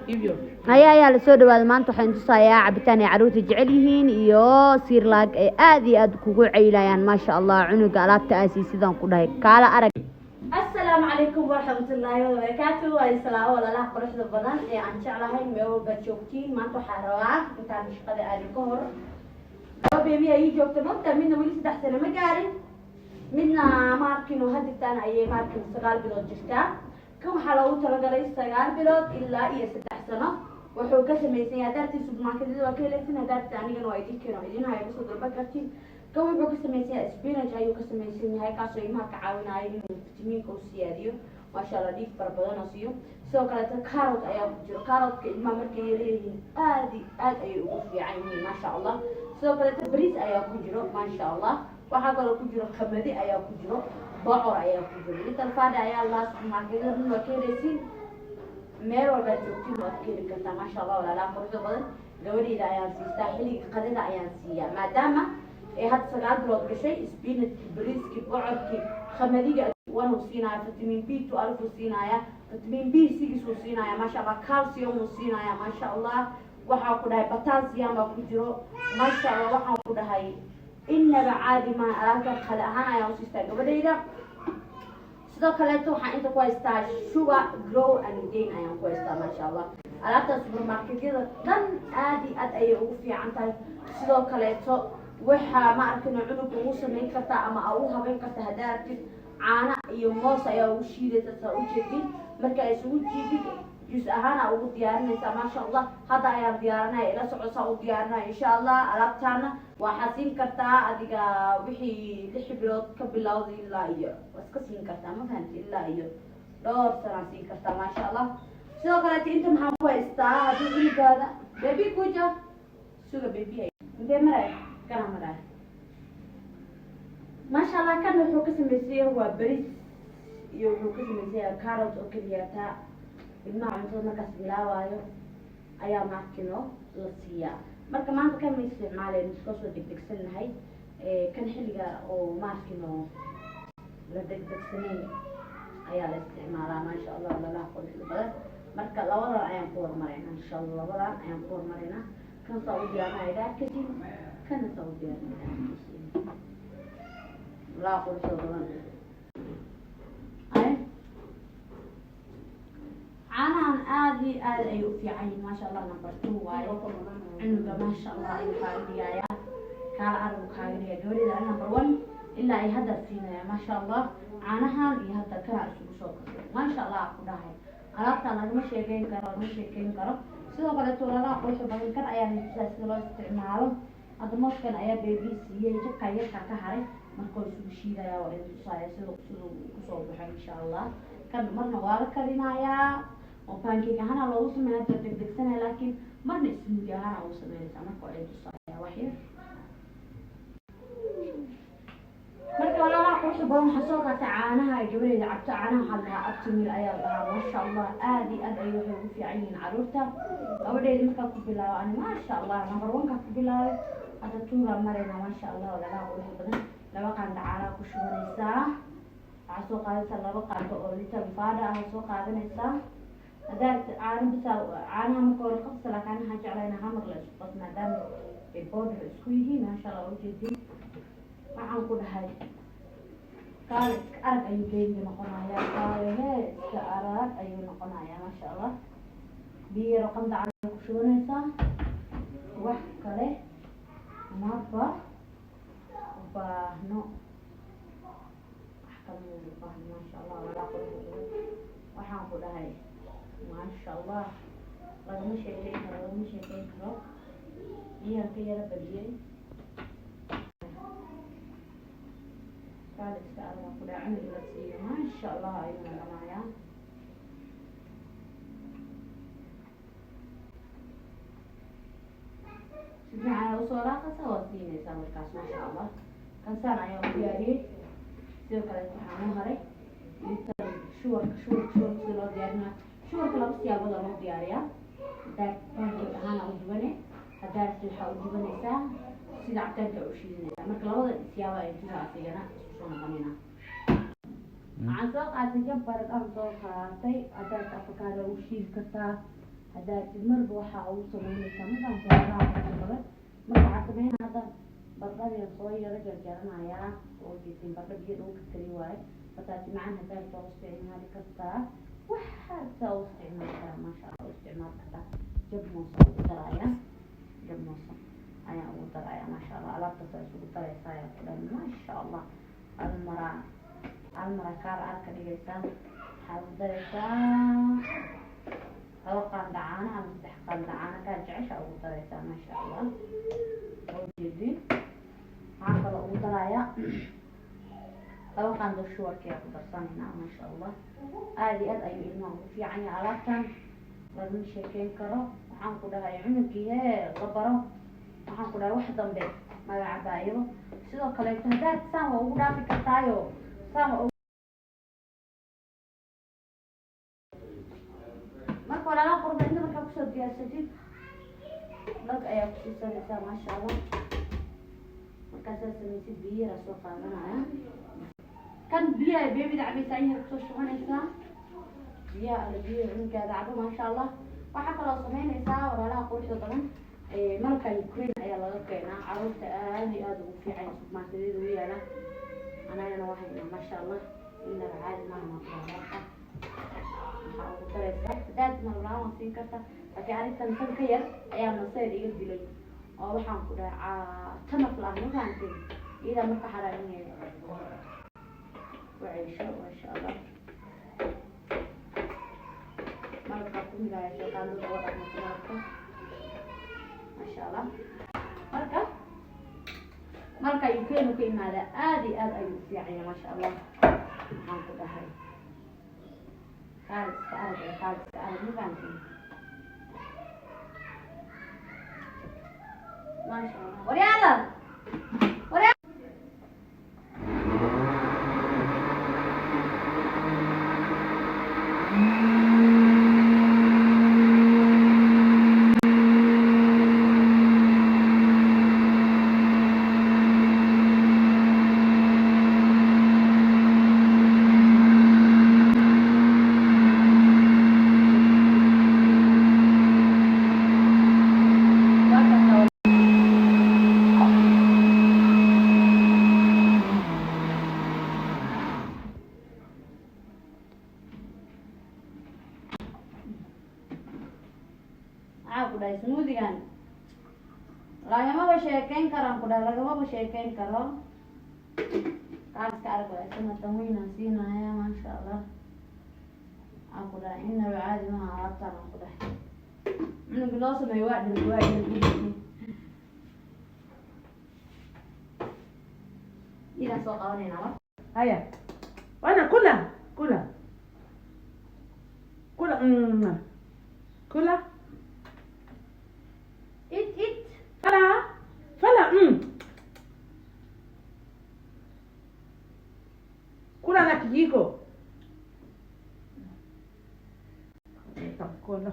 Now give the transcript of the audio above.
ayaa la soo dhawaada maanta waxaan tusayaa cabitaan ay caruurta jecel yihiin iyo siirlaag ay aad iyo aad kugu ceylayaan maasha Allah cunuga alaabta aasi sidaan ku dhahay kaala arag السلام عليكم ورحمة الله وبركاته والسلام ولا لا قرش البدن عن شعلها ميو بتشوكتين ما أنتو حروا أنت مش قادر أريكور لو بيبي أي جوكت مبتة منا وليس تحسن مجاري منا ماركين وهدي تان أي ماركين سجال بلاد جشتا كم حلاوة ترى سجال بلاد إلا إيه ستحسنه وحوكة سميسين هدارتي سوبر ماركت وكيلتين هدارت ثاني كانوا عايزين هاي بس ودربك كتير كم يبغى كسميسين إسبيناج أيو كسميسين هاي كاسوي ما كعاون هاي فيتامين كوسياديو ما شاء الله ديك بربنا نسيو سو كانت كاروت أيام بتجر كاروت كإما مركي يريين آدي أيو في عيني ما شاء الله سو كانت بريز أيام بتجرو ما شاء الله وحاجة بتجرو خمدي أيام بتجرو بعور أيام بتجرو لتلفاد أيام الله سبحانه وتعالى من وكيلتين ميرو بتجرو وكيل كذا ما شاء الله ولا لا فرصة بدن دوري إذا أيام سيستاهلي قدر أيام سيا ما دام هاد سجال بلاد بشيء سبينة بريسكي بعدكي خمديجة وانا وصينايا فيتامين بي 12 وصينايا فيتامين بي 6 وصينايا ما شاء الله كالسيوم وصينايا ما شاء الله waxaa ku dhahay potassium baa ku jiro ma sha Allah waxaan ku dhahay inaba caadi ma alaabta kale ahaan ayaan u siistaa gabadhayda sidoo kale waxaan inta ku haystaa sugar grow and gain ayaan ku haystaa ma sha Allah alaabta supermarketyada dhan aad ayay ugu fiican tahay sidoo kale waxa ma arkina cunug ugu sameyn kartaa ama ugu habeyn kartaa hadaartid caana iyo moos ayaa ugu shiidaysaa u jeedin marka ay isugu jiidid jus ahaan ugu diyaarinaysaa ma sha Allah hada ayaan diyaarinay ila socosaa u diyaarinay insha Allah alaabtaana waxa siin kartaa adiga wixii 6 bilood ka bilowday ilaa iyo waska siin kartaa ma fahanti ilaa iyo dhowr sano siin kartaa ma sha Allah sidoo kale inta maxaa ku haystaa hadii ilgaada baby kuja suga baby intee maray كلام راي ما شاء الله كان وحو كسميسيه هو بريس iyo wuxuu ka sameeyay carrot oo kaliya ta ilmaha cuntada markaas bilaawayo ayaa maakino la siiyaa marka maanta kan ma isticmaaleen iska soo degdegsanahay kan xilliga oo maakino la degdegsanay ayaa la isticmaalaa ma sha Allah la qodxo badan marka labadan ayaan ku hormarayna insha Allah labadan ayaan ku hormarayna kan soo u diyaarinayaa kadib كان سعودي لا أقول شغلان أنا آدي أيوة في عين ما شاء الله نمبر 2 واي عنده ما شاء الله أي خالد يا كان أرو خالد يا جوري ده نمبر 1 إلا أي هدف فينا ما شاء الله عنها يهدف كلا سوق ما شاء الله أقول هاي عرفت أنا مش شايفين كرو سوى قلت له لا أقول شو بعدين كان أيام يستسلم استعماله هذا مش كان أيام بيبي سيء يجيك كيف كهري ما كل شيء شيء ده وإن صاير سلو كسر إن شاء الله كان مرنا وارد كلنا يا وبانكي كهنا لو سمعنا تدك سنة لكن مرنا اسمه جهنا أو سمعنا سامع كويس صاير وحير مركب ولا لا قرش بوم حصوك تعانها جبريل عبت عنها حلها أبتمي الأيام ما شاء الله آدي أيوه في عين عروتها أولي مركب كبلا أنا ما شاء الله نمبر 1 كبلا هذا تورا مرينا ما شاء الله ولا لا قرش بدن لو كان تعالى كشوريسا عسوق هذا لو كان تقوليتا بفادا عسوق هذا نسا هذا عالم بس عالم مكور قص لكن حاجة علينا هم غلش بس ما دام البودر سكويه ما شاء الله وجدي waxaan ku dhahay kaal arag ayuu geeyay noqonayaa ka arag ayuu noqonayaa ma sha Allah biyo qanda aan ku shubanaysa wax kale ma baahno ma sha Allah wala waxaan ku dhahay ma sha Allah lagama sheekeyn karo biyo ka yara badiyay قال استعار وقل عمل بسيء ما شاء الله أيضا معايا شوفي على وصولات سواتيني سامر كاس ما شاء الله كان سنة يوم دياري سير كلا يتحامل هري شور سيلو ديارنا شور كلا بس يابو دارو دياريا داك بانجي هانا وجبني هدار سيحا وجبني سا سيد عبتان كأوشيني مركا لوضا سيابا يجوها أسيانا عن سوق عاد جبر الأرض قاطي أدرك أفكار وشيل كتا haddaad marba waxaa ugu samaynaysaa markaan sooraa badan marka waxaa sameynaa hadda bardhadii soo yaro jarjaranayaa oo jeesin bardha biyo lagu karkari waaye bataati macaan haddaad soo isticmaali kartaa waxaad soo isticmaali karaa maasha allah isticmaali kartaa jab moosa ugu daraya jab moosa ayaa ugu daraya maasha allah alaabtaas isugu daraysaa ayaa ku dhan maasha allah almara kaar aad ka dhigaysaa waxaad ugu daraysaa 2 qaando caano ama 3 qaando caano kaa jecesha ugu daraysaa maasha allah oo jeedin waxaan kaloo ugu darayaa 2 qaando shuwarkiyaa ku darsanaynaa maasha allah aad iyo aad ayuu ilmaha ugu fiican yahay alaabtan lagama sheekeyn karo waxaan ku dhahay cunugii la baro waxaan ku dhahay wax dambe magacabaayo sidoo kaleeto haddaad saan waa ugu dhaafi kartaayo saan waa marka walaalaha qurba inta markaa kusoo diyaarsatid lag ayaa kusii saraysaa maasha allah markaasaa samaysid biyo yaraa soo qaadanaya kan biyaha beebida cabaysaa in yar kusoo shubanaysaa biyaha alla biyaha cunuggaada cabo maasha allah waxaa kaloo samaynaysaa walaalaha quruxda badan malka Ukraine ayaa laga keenaa carruurta aad iyo aad ugu fiican supermarketyada u yaala anagana waxayna maasha allah inaba caadi maaha maqaalaha waxaa ugu daraysaa hadaad marlaan waa siin karta laakiin arrintan tan ka yar ayaa masayr iga dilay oo waxaan ku dhahay tanaf la ma fahantin iyadaa marka xaraarinaya وعيشة ما شاء الله مرقة كلها يا شيخ قالوا له وضع مرقة ما شاء الله مرقة يمكن وكيم هذا آدي أيوب يعني ما شاء الله هنقول هاي خالص مو فاهمين ما شاء الله ورياضة smoothigan lagamaba sheekeyn karaan ku dhahay lagamaba sheekeyn karo qaadka arag isna tanwiinaan siinaya maasha allah aan ku dhahay inaba caadi maaha alaabtaan aan ku dhahay cunuga loo sameeyo waa dhil إذا سوق هنا هيا وانا كلها كلها إت فلا كلها na kijiko. Kula.